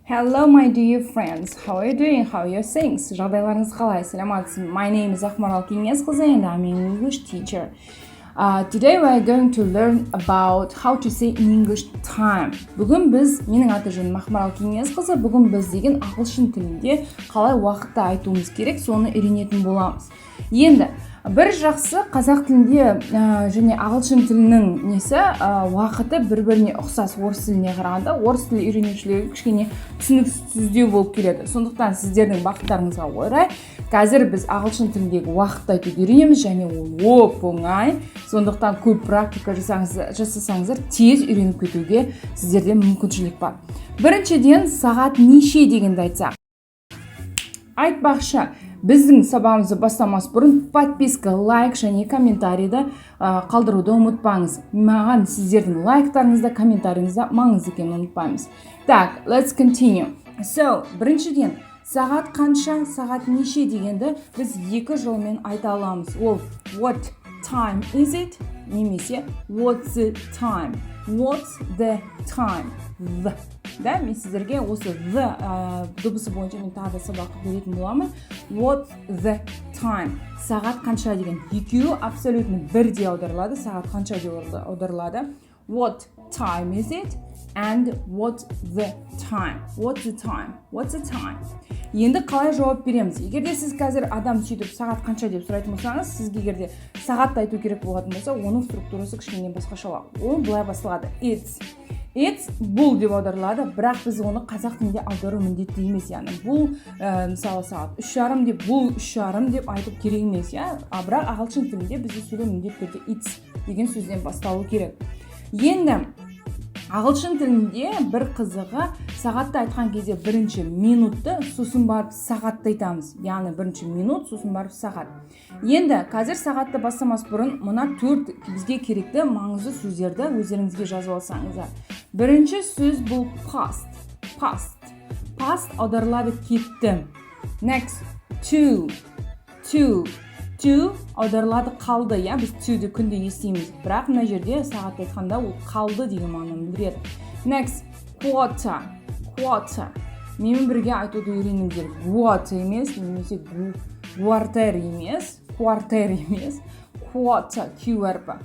Hello my dear friends, how are you doing? How are your things? Жағдайларыңыз қалай? Саламатсыз? My name is Ақмарал Кеңесқызы and I'm an English teacher. Today we are going to learn about how to say in English time. Бүгін біз, менің аты жөнім Ақмарал Кеңесқызы, бүгін біз деген ағылшын тілінде қалай уақытты айтуымыз керек, соны үйренетін боламыз. Енді бір жақсы қазақ тілінде және ағылшын тілінің уақыты бір-біріне ұқсас орыс тіліне қарағанда, орыс тілі үйренушілерге кішкене түсініксіздеу болып келеді. Сондықтан сіздердің бақыттарыңызға орай қазір біз ағылшын тіліндегі уақытты айтуды үйренеміз және ол оңай. Сондықтан көп практика жасасаңыздар, тез үйреніп кетуге сіздерде мүмкіншілік бар. Біріншіден, сағат неше дегенді айтсақ. Айтпақшы, біздің сабағымызды бастамас бұрын подписка, лайк және комментарийді қалдыруды ұмытпаңыз. Маған сіздердің лайктарыңызда, комментарийіңізді маңызды екенін ұмытпаймыз. Так, let's continue. So, біріншіден, сағат қанша, сағат неше дегенді біз екі жолмен айта аламыз. Ол what time is it? Немесе what's the time? What's the time? Да, мен сіздерге осы the дыбысы бойынша мен тағы да сабақ беретін боламын. What's the time? Сағат қанша деген. Екеуі абсолютно бірдей аударылады. Сағат қанша деп аударылады. What time is it? And what's the time? What's the time? What's the time? Енді қалай жауап береміз? Егерде сіз қазір адам сөйтіп сағат қанша деп сұрайтын болсаңыз, сізге егерде сағатты айту керек болатын болса, оның структурасы кішкене басқаша. Ол былай басталады. It's бұл деп аударылады, бірақ біз оны қазақ тілінде аудару міндетті емес, яғни бұл мысалы сағат 3:30 деп, бұл 3:30 деп айтып керек емес, бірақ ағылшын тілінде бізде сөйлеу міндетті түрде it's деген сөзден басталу керек. Енді ағылшын тілінде бір қызығы сағатты айтқан кезде бірінші минутты, сосын барып сағатты айтамыз. Яғни бірінші минут, сосын барып сағат. Енді қазір сағатты бастамас бұрын мына 4 бізге керекті маңызды сөздерді өздеріңізге жазып алсаңыздар. Бірінші сөз бұл past. Past аударылады кетті. Next, to аударылады қалды. Біз to'ді күнде естиміз. Бірақ мына жерде сағат айтқанда ол қалды деген мағынаны білдіреді. Next, quarter. Менімен бірге айтуды үйреніңіздер. Quarter емес, немесе quarter емес. Quarter, Q әрпі.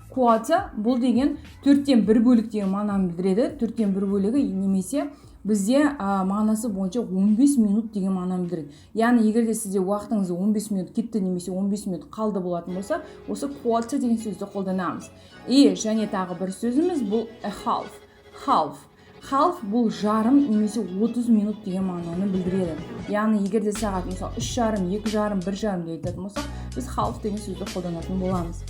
Quarter бұл деген 4-тен 1 бөлік деген мағынаны білдіреді. 4-тен 1 бөлігі немесе бізде мағынасы бойынша 15 минут деген мағынаны білдіреді. Яғни егерде сізде уақытыңыз 15 минут кетті немесе 15 минут қалды болатын болса, осы quarter деген сөзді қолданамыз. Және тағы бір сөзіміз бұл half бұл жарым немесе 30 минут деген мағынаны білдіреді. Яғни егерде сағат мысалы 3:30, 2:30, 1:30 деп айтатын болсақ, біз half деген сөзді қолданатын боламыз.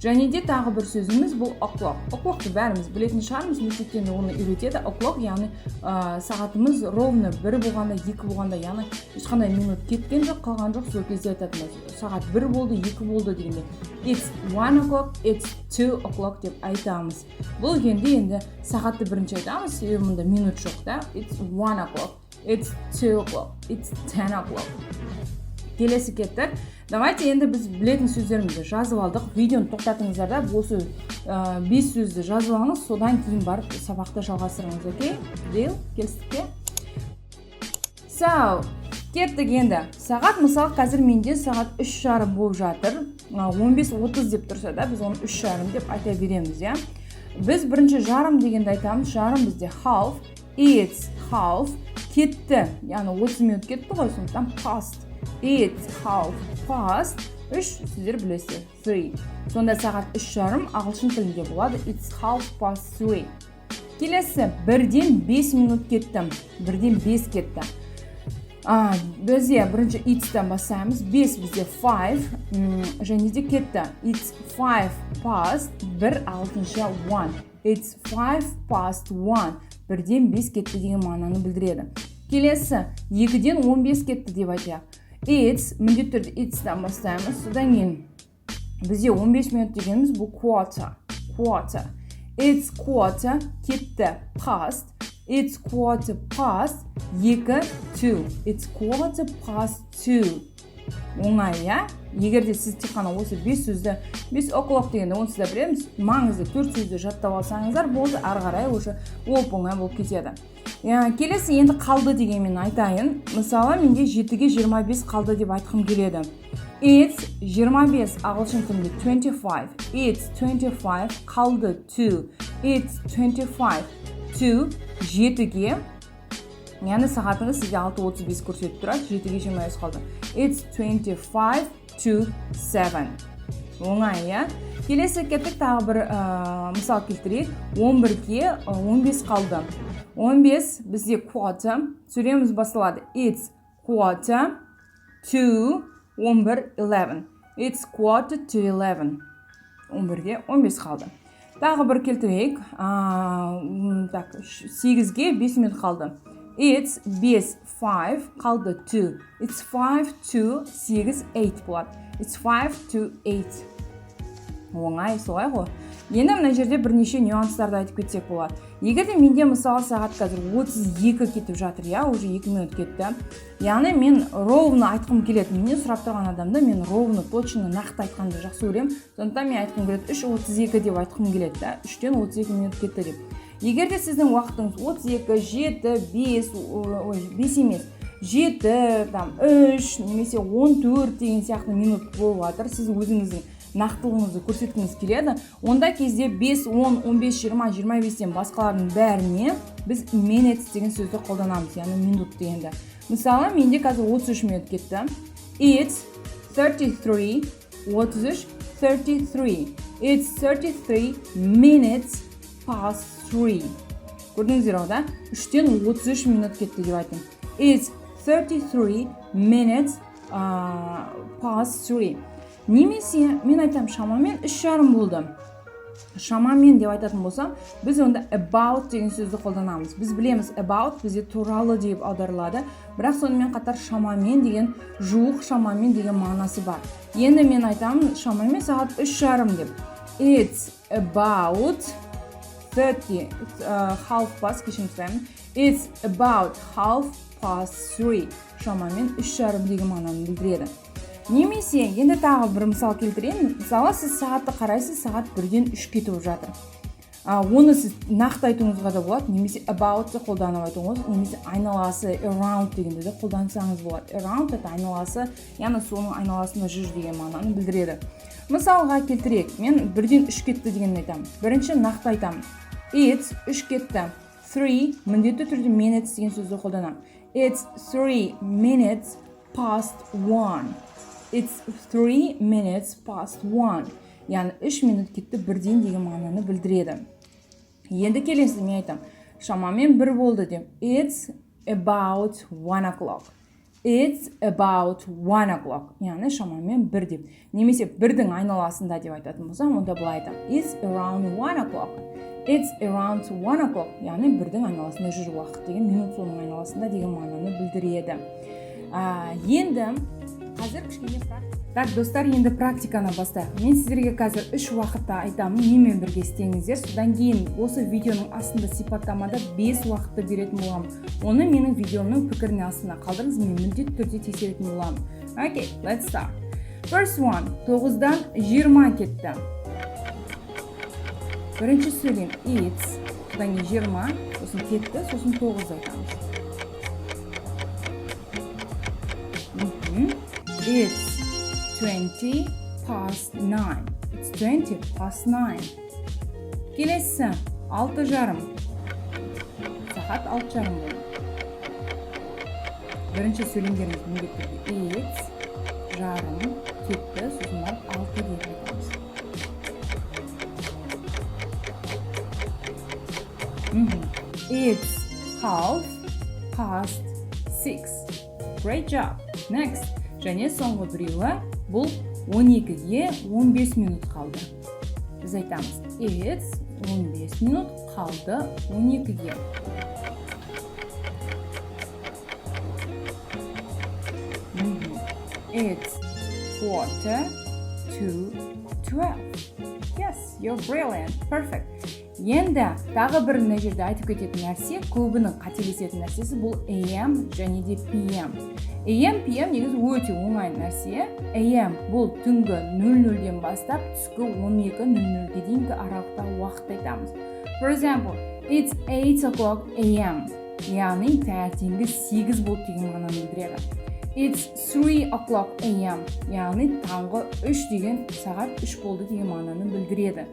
Және де тағы бір сөзіміз бұл o'clock. O'clockты бәріміз білетін шығармыз, мектепте оны үйретеді. O'clock яғни сағатымыз ровно 1 болғанда, 2 болғанда, яғни ешқандай минут кеткен жоқ, қалған жоқ, сол кезде айтатынбыз. Сағат 1 болды, 2 болды дегенде. It's 1 o'clock, it's 2 o'clock деп айтамыз. Бұл енді сағатты бірінші айтамыз, себебі мұнда минут жоқ, да? It's 1 o'clock, it's 2 o'clock, it's 10 o'clock. Келесі кеттік. Давайте енді біз білетін сөздерімізді жазып алдық. Видеоны тоқтатыңыздар да, осы 5 сөзді жазып алыңыз, содан кейін барып сабақты жалғастырыңыз, окей? Deal? Келістік пе? So, кеттік енді. Сағат, мысалы, қазір менде сағат 3:30 болып жатыр. 15:30 деп тұрса да, біз оны 3:30 деп айта береміз, я? Біз бірінші жарым дегенді айтамыз. Жарым бізде half, it's half, кетті. Яғни 30 минут кетті ғой, сондықтан past. It's half past. 3 сіздер білесіздер. 3. Сонда сағат 3:30 ағылшын тілінде болады. It's half past 3. Келесі 1-ден 5 минут кетті. 1-ден 5 кетті. Бізде бірінші it's-тан бастаймыз. 5 бізде 5. Және де кетті. It's 5 past 1 алтыншы 1. It's 5 past 1. 1-ден 5 кетті деген мағынаны білдіреді. Келесі 2-ден 15 кетті деп айтайық. It's, міндетті түрде it's-тан бастаймыз. Содан кейін бізде 15 минут дегеніміз бұл quarter. It's quarter кетті past. It's quarter past 2. It's quarter past 2. Оңай, иә? Егер де сіз тек қана осы 5 сөзді, 5 o'clock дегенде оны сіз білеміз, маңызды 4 сөзді жаттап алсаңыздар, болды, ары қарай уже оңай болып кетеді. Келесі енді қалды деген мен айтайын. Мысалы, менде 7-ге 25 қалды деп айтқым келеді. It's 25, ағылшын тілінде 25. It's 25, қалды to. It's 25 to 7-ге. Яғни сағатыңыз сізде 6:35 көрсетіп тұрады, 7-ге 25 қалды. It's 25 to 7. Оңай, иә? Келесі кеттік, тағы бір мысал келтірейік. 11-ге 15 қалды. 15 бізде quarter, сөйлеміміз басталады. It's quarter to 11. It's quarter to 11. 11-ге 15 қалды. Тағы бір келтірейік. 8-ге 5 минут қалды. It's 5 қалды to. It's 5 to 8 болады. It's 5 to 8. Оңай, солай ғой. Енді мына жерде бірнеше нюанстарды айтып кетсек болады. Егер де менде мысалы сағат қазір 32 кетіп жатыр, я, уже 2 минут кетті. Яғни мен ровно айтқым келеді. Менен сұрап тұрған адамда мен ровно, точно, нақты айтқанды жақсы көремін. Сондықтан мен айтқым келеді 3:32 деп айтқым келеді, да? 3-тен 32 минут кетті деп. Егер де сіздің уақытыңыз 32, 7, 5 емес, 7, 3, немесе 14 деген сияқты минут болып жатыр, сіз өзіңіздің нақтылығыңызды көрсеткіңіз келеді, онда кезде 5, 10, 15, 20, 25-тен басқалардың бәріне біз minutes деген сөзді қолданамыз, яғни минут дегенді. Мысалы, менде қазір 33 минут кетті. It's 33, 33. It's 33 minutes past 3. Көрдіңіздер, да? 3-тен 33 минут кетті деп айтым. It's 33 minutes past 3. Немесе, мен айтам, шамамен 3:30 болды. Шамамен деп айтатын болсам, біз онда about деген сөзді қолданамыз. Біз білеміз, about бізде туралы деп аударылады, бірақ сонымен қатар шамамен деген, жуық шамамен деген мағынасы бар. Енді мен айтамын, шамамен сағат 3:30 деп. It's about 30, half past, кешірім сұраймын. It's about half past 3. Шамамен 3:30 деген мағынаны білдіреді. Немесе, енді тағы бір мысал келтірейін. Мысалы, сіз сағатты қарайсыз, сағат 1-ден 3 кетіп жатыр. Оны сіз нақты айтуыңызға да болады, немесе about'ты қолданып айтуыңыз, немесе айналасы, around дегенде де қолдансаңыз болады. Around это айналасы, яғни соның айналасында жүр деген мағынаны білдіреді. Мысалға келтірейік, мен 1-ден 3 кетті дегенді айтамын. Бірінші нақты айтамын. It's 3 кетті. 3 міндетті түрде minutes деген сөзді қолданамын. It's 3 minutes past 1. It's 3 minutes past 1. Яғни 3 минут кетті 1-ден деген мағынаны білдіреді. Енді келесі мен айтам. Шамамен 1 болды деп. It's about 1 o'clock. It's about 1 o'clock. Яғни шамамен 1 деп. Немесе 1-дің айналасында деп айтатын болсам, онда былай айтам. It's around 1 o'clock. It's around 1 o'clock. Яғни 1-дің айналасында жүр уақыт деген, минут соның айналасында деген мағынаны білдіреді. Енді қазір кішкене практика. Так, достар, енді практиканы бастайық. Мен сіздерге қазір 3 уақытты айтамын, немен бірге істеңіздер. Содан кейін осы видеоның астында сипаттамада 5 уақытты беретін боламын. Оны менің видеоның пікіріне астына қалдырыңыз, мен міндетті түрде тексеретін боламын. Okay, let's start. First one, 9-дан 20 кетті. Бірінші сөйлем it's, содан кейін 20, сосын кетті, сосын 9 айтамыз. It's 20 past 9. It's 20 past 9. Келесі 6:30. Сағат 6:30 болды. Бірінші сөйлемдеріміз міндетті. It's жарым кетті, сосын барып 6 деп айтамыз. It's half past 6. Great job. Next. Және соңғы біреуі, бұл 12-ге 15 минут қалды. Біз айтамыз, it's 15 минут қалды 12-ге. It's 11:45. Yes, you're brilliant. Perfect. Енді тағы бір мына жерде айтып кететін нәрсе, көбінің қателесетін нәрсесі бұл AM және де PM. AM, PM негізі өте оңай нәрсе. AM бұл түнгі 00-ден бастап түскі 12:00-ге дейінгі аралықта уақытты айтамыз. For example, it's 8 o'clock AM. Яғни таңертеңгі 8 болды деген мағынаны білдіреді. It's 3 o'clock AM. Яғни таңғы 3 деген сағат 3 болды деген мағынаны білдіреді.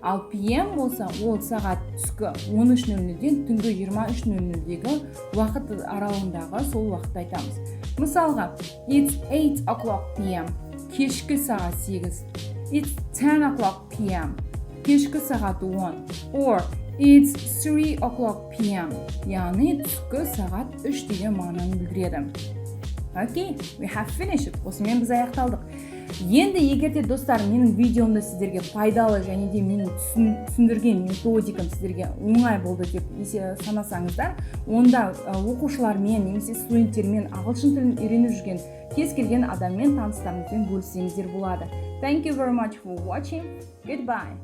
Ал PM болса, ол сағат түскі 13:00-ден түнгі 23:00-дегі уақыт аралығындағы сол уақытты айтамыз. Мысалға, it's 8 o'clock PM. Кешкі сағат 8. It's 10 o'clock PM. Кешкі сағат 10. Or it's 3 o'clock PM. Яғни түскі сағат 3 деген мағынаны білдіреді. Okay, we have finished. Осымен біз аяқталдық. Енді егерде достар менің видеомда сіздерге пайдалы және де менің түсіндірген методикам сіздерге оңай болды деп санасаңыздар, онда оқушылармен немесе студенттермен ағылшын тілін үйреніп жүрген кез келген адаммен таныстарыңызбен бөліссеңіздер болады. Thank you very much for watching. Goodbye.